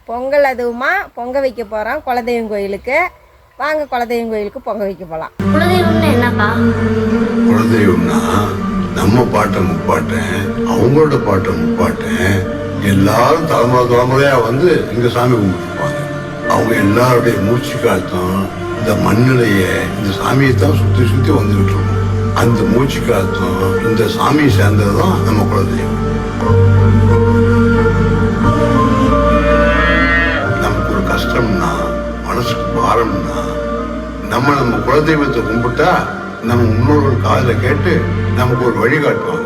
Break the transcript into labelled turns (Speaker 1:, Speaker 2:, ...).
Speaker 1: பொங்கல் அதுவுமா பொங்க வைக்க போகிறோம் குலதெய்வம் கோயிலுக்கு. வாங்க குலதெய்வம் கோயிலுக்கு பொங்க வைக்க போகலாம்.
Speaker 2: குலதெய்வம்னா என்னப்பா?
Speaker 3: குலதெய்வம்னா நம்ம பாட்டை முப்பாட்டேன், அவங்களோட பாட்டை முப்பாட்டேன், எல்லாரும் தலைமுறையா வந்து இங்க சாமி கும்பிட்டுருப்பாங்க. அவங்க எல்லாருடைய மூச்சு காலத்தும் இந்த மண்ணிலேயே இந்த சாமியை தான் சுத்தி சுத்தி வந்துகிட்டு இருக்கும். அந்த மூச்சு காலத்தும் இந்த சாமியை சேர்ந்ததுதான் நம்ம குலதெய்வம். நமக்கு ஒரு கஷ்டம்னா, மனசுக்கு பாரம்னா, நம்ம குலதெய்வத்தை கும்பிட்டா நம்ம முன்னோர்கள் காதில் கேட்டு நமக்கு ஒரு வழி காட்டுவாங்க.